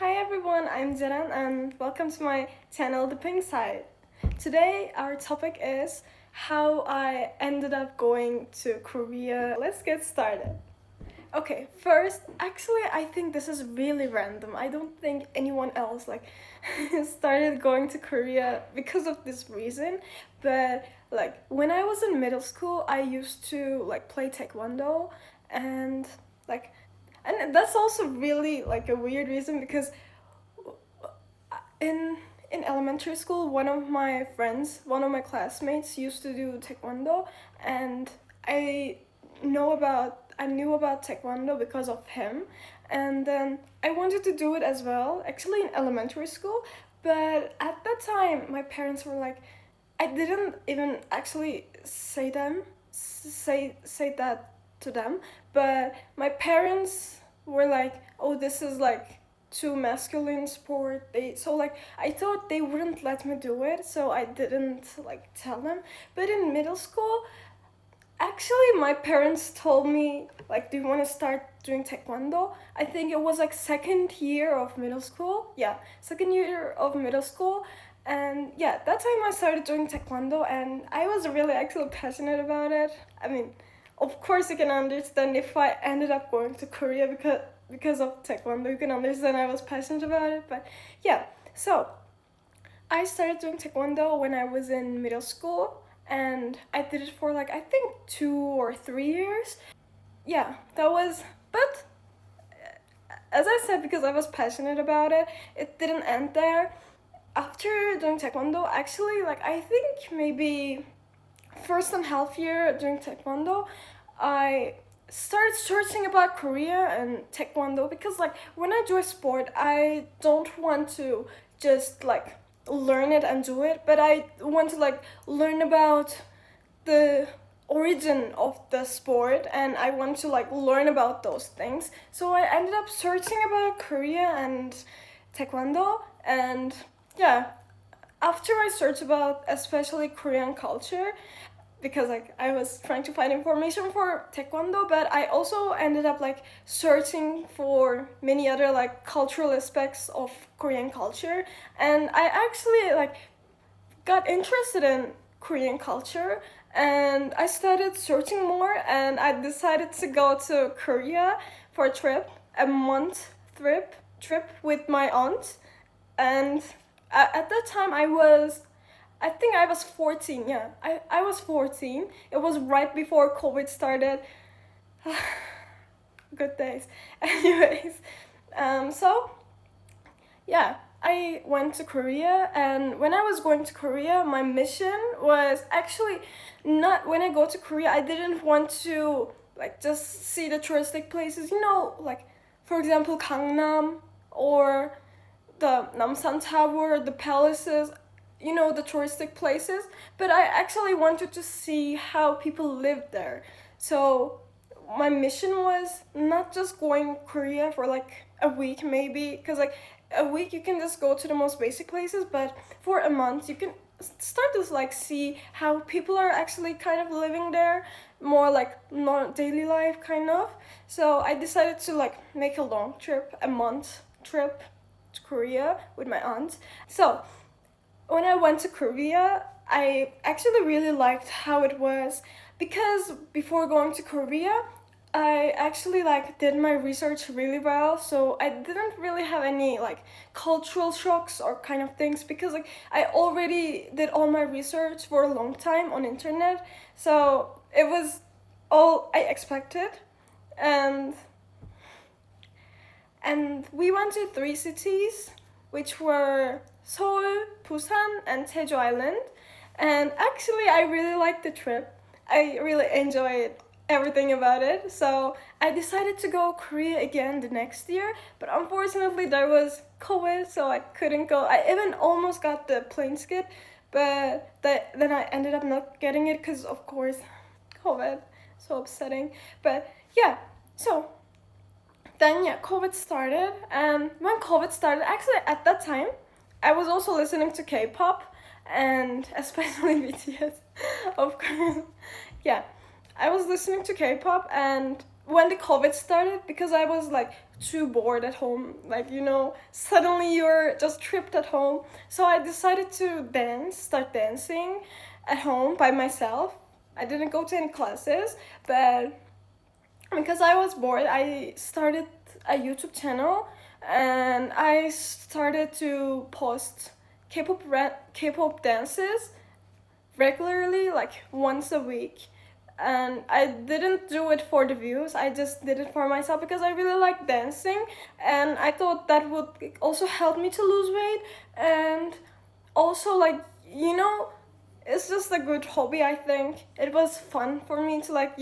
Hi everyone, I'm Zeran and welcome to my channel The Pink Side. Today our topic is how I ended up going to Korea. Let's get started. Okay, first, actually I think this is really random. I don't think anyone else started going to Korea because of this reason, but when I was in middle school, I used to play taekwondo and like and that's also really a weird reason because in in elementary school, one of my classmates used to do taekwondo, and I I knew about taekwondo because of him, and then I wanted to do it as well. Actually, in elementary school, but at that time, my parents were like, I didn't even actually say that to them, but my parents were like, "Oh, this is too masculine sport." I thought they wouldn't let me do it, so I didn't tell them. But in middle school, actually my parents told me do you want to start doing taekwondo? I think it was second year of middle school. Yeah, second year of middle school. And yeah, that time I started doing taekwondo and I was really actually passionate about it. I mean, of course you can understand if I ended up going to Korea because of taekwondo, you can understand I was passionate about it. But yeah, so I started doing taekwondo when I was in middle school, and I did it for I think 2 or 3 years. Yeah, that was. But as I said, because I was passionate about it, it didn't end there. After doing taekwondo, actually, I think maybe first and half year doing taekwondo, I started searching about Korea and taekwondo because when I do a sport, I don't want to just learn it and do it, but I want to learn about the origin of the sport, and I want to learn about those things. So I ended up searching about Korea and taekwondo, and yeah, after I searched about especially Korean culture, because I was trying to find information for taekwondo, but I also ended up searching for many other cultural aspects of Korean culture, and I actually got interested in Korean culture, and I started searching more, and I decided to go to Korea for a trip, a month trip with my aunt. And at that time I think I was 14. Yeah, I was 14. It was right before COVID started. Good days. Anyways, so yeah, I went to Korea, and when I was going to Korea, my mission was actually not, when I go to Korea, I didn't want to just see the touristic places, for example, Gangnam or the Namsan Tower, the palaces, the touristic places, but I actually wanted to see how people lived there. So my mission was not just going Korea for a week maybe, because a week you can just go to the most basic places, but for a month you can start to see how people are actually kind of living there, more not daily life kind of. So I decided to make a long trip, a month trip to Korea with my aunt. So when I went to Korea, I actually really liked how it was, because before going to Korea, I actually did my research really well, so I didn't really have any cultural shocks or kind of things, because I already did all my research for a long time on internet. So it was all I expected. and and we went to three cities, which were Seoul, Busan, and Jeju Island. And actually, I really liked the trip. I really enjoyed everything about it. So I decided to go Korea again the next year, but unfortunately there was COVID, so I couldn't go. I even almost got the plane ticket, but then I ended up not getting it because, of course, COVID. So upsetting. But yeah, so then yeah, COVID started, and when COVID started, actually at that time, I was also listening to K-pop, and especially BTS, of course. Yeah, I was listening to K-pop, and when the COVID started, because I was like too bored at home, like, suddenly you're just trapped at home. So I decided to start dancing at home by myself. I didn't go to any classes, but because I was bored, I started a YouTube channel, and I started to post K-pop dances regularly, like once a week. And I didn't do it for the views, I just did it for myself because I really like dancing, and I thought that would also help me to lose weight. And also, like, it's just a good hobby. I think it was fun for me to, like,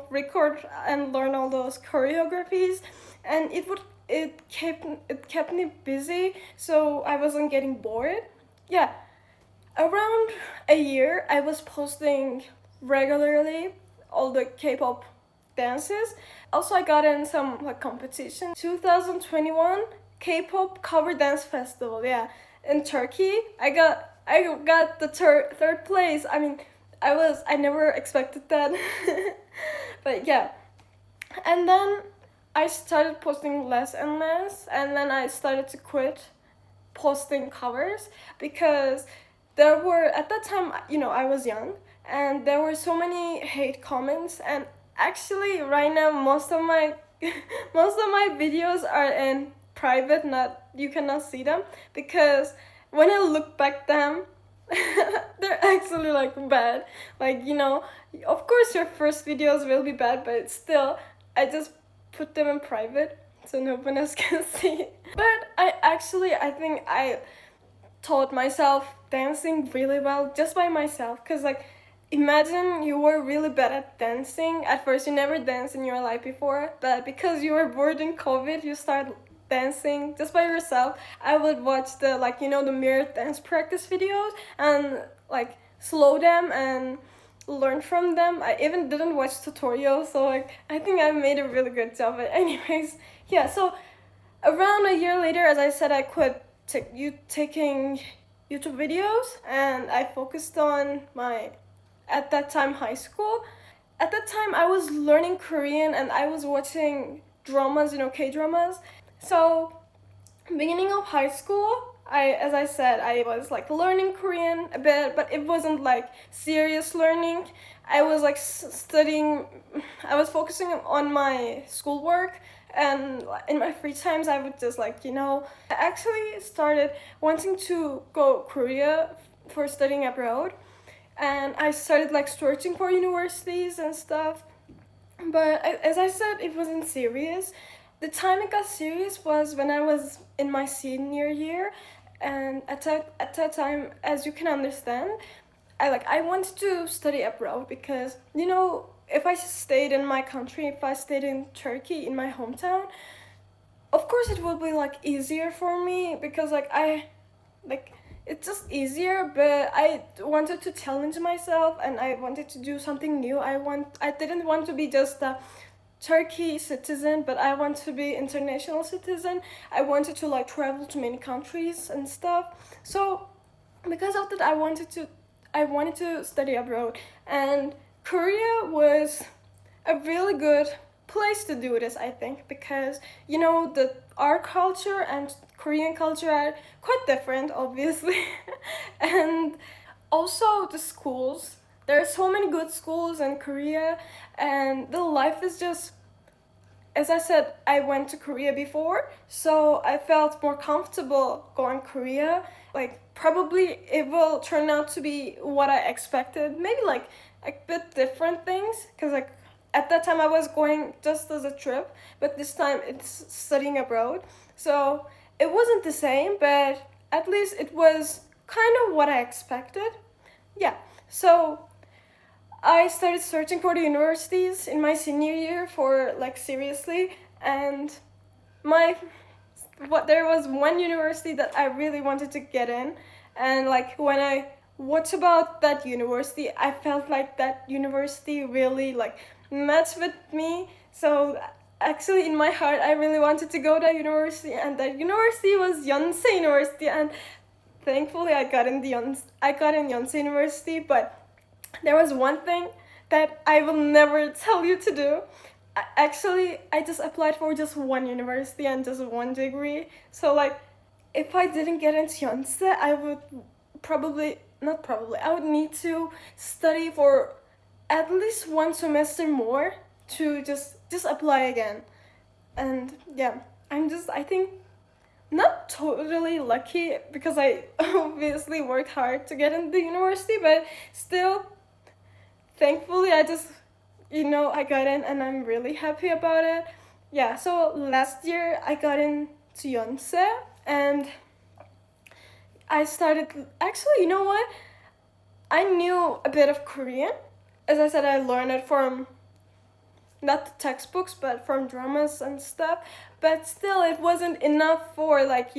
record and learn all those choreographies, and it kept me busy, so I wasn't getting bored. Yeah, around a year I was posting regularly all the K-pop dances. Also, I got in some like competition. 2021 K-pop cover dance festival, yeah, in Turkey. I got the third place. I mean, I never expected that. But yeah. And then I started posting less and less, and then I started to quit posting covers because there were, at that time, I was young, and there were so many hate comments. And actually right now most of my most of my videos are in private, not, you cannot see them, because when I look back them, they're actually like bad. Like, of course your first videos will be bad, but still, I just put them in private so no one else can see. But I think I taught myself dancing really well just by myself, because, like, imagine you were really bad at dancing. At first you never danced in your life before, but because you were bored in COVID, you start dancing just by yourself. I would watch the, like, the mirror dance practice videos and, like, slow them and learn from them. I even didn't watch tutorials, so, like, I think I made a really good job. But anyways, yeah, so around a year later, as I said, I quit taking YouTube videos, and I focused on my, at that time, high school. At that time, I was learning Korean, and I was watching dramas, K-dramas. So, beginning of high school, as I said, I was like learning Korean a bit, but it wasn't like serious learning. I was like studying. I was focusing on my schoolwork, and in my free times, I would just, like, I actually started wanting to go Korea for studying abroad, and I started like searching for universities and stuff. But as I said, it wasn't serious. The time it got serious was when I was in my senior year, and at that time, as you can understand, I wanted to study abroad because, if I stayed in my country, if I stayed in Turkey, in my hometown, of course it would be like easier for me, because like it's just easier. But I wanted to challenge myself, and I wanted to do something new. I didn't want to be just a Turkey citizen, but I want to be international citizen. I wanted to like travel to many countries and stuff. So because of that, I wanted to study abroad, and Korea was a really good place to do this, I think, because, the our culture and Korean culture are quite different, obviously. And also the schools. There are so many good schools in Korea, and the life is just, as I said, I went to Korea before, so I felt more comfortable going Korea. Like, probably it will turn out to be what I expected. Maybe like a bit different things, because, like, at that time I was going just as a trip, but this time it's studying abroad. So it wasn't the same, but at least it was kind of what I expected. Yeah. So I started searching for the universities in my senior year for, like, seriously, and my there was one university that I really wanted to get in, and, like, when I watched about that university, I felt like that university really, like, matched with me. So actually in my heart, I really wanted to go to that university, and that university was Yonsei University, and thankfully I got in Yonsei University. But there was one thing that I will never tell you to do. Actually, I just applied for just one university and just one degree. So like, if I didn't get into Yonsei, I would probably not probably. I would need to study for at least one semester more to just apply again. And yeah, I think not totally lucky because I obviously worked hard to get into the university, but still, thankfully, I got in and I'm really happy about it. Yeah, so last year I got into Yonsei and I started. Actually, you know what? I knew a bit of Korean. As I said, I learned it from not the textbooks, but from dramas and stuff. But still, it wasn't enough for, like,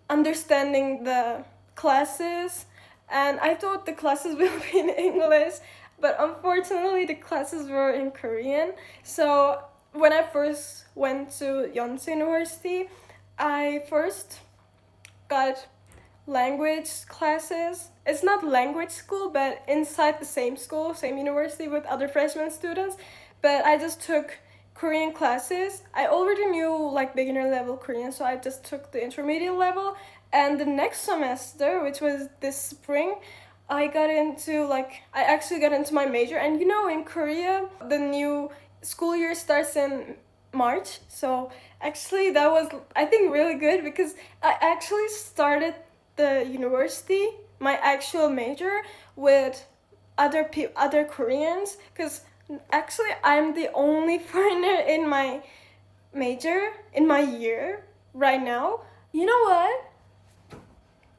understanding the classes. And I thought the classes will be in English, but unfortunately, the classes were in Korean. So when I first went to Yonsei University, I first got language classes. It's not language school, but inside the same school, same university with other freshman students. But I just took Korean classes. I already knew like beginner level Korean, so I just took the intermediate level. And the next semester, which was this spring, I actually got into my major. And in Korea, the new school year starts in March. So actually, that was, I think, really good because I actually started the university, my actual major, with other Koreans, because actually I'm the only foreigner in my major in my year right now. You know what?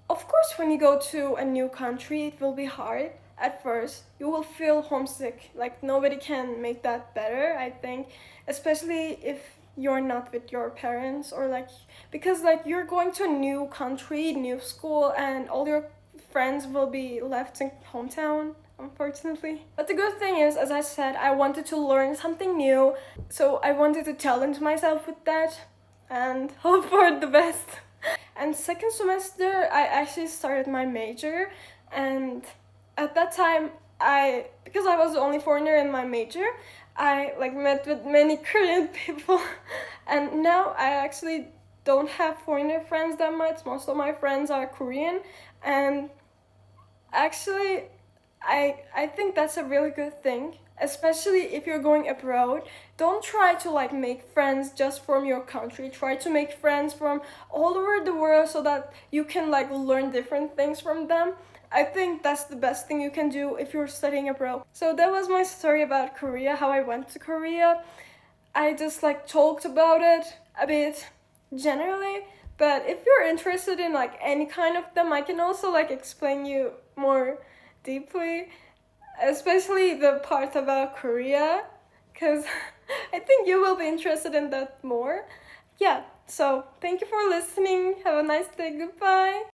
Of course, when you go to a new country, it will be hard at first. You will feel homesick. Like, nobody can make that better, I think. Especially if you're not with your parents, or like, because like you're going to a new country, new school, and all your friends will be left in hometown, unfortunately. But the good thing is, as I said, I wanted to learn something new. So I wanted to challenge myself with that and hope for the best. And second semester, I actually started my major, and at that time, because I was the only foreigner in my major, I like met with many Korean people, and now I actually don't have foreigner friends that much. Most of my friends are Korean, and actually, I think that's a really good thing, especially if you're going abroad. Don't try to like make friends just from your country. Try to make friends from all over the world so that you can like learn different things from them. I think that's the best thing you can do if you're studying abroad. So that was my story about Korea, how I went to Korea. I just like talked about it a bit generally, but if you're interested in like any kind of them, I can also like explain you more deeply, especially the part about Korea, because I think you will be interested in that more. Yeah, so thank you for listening. Have a nice day. Goodbye.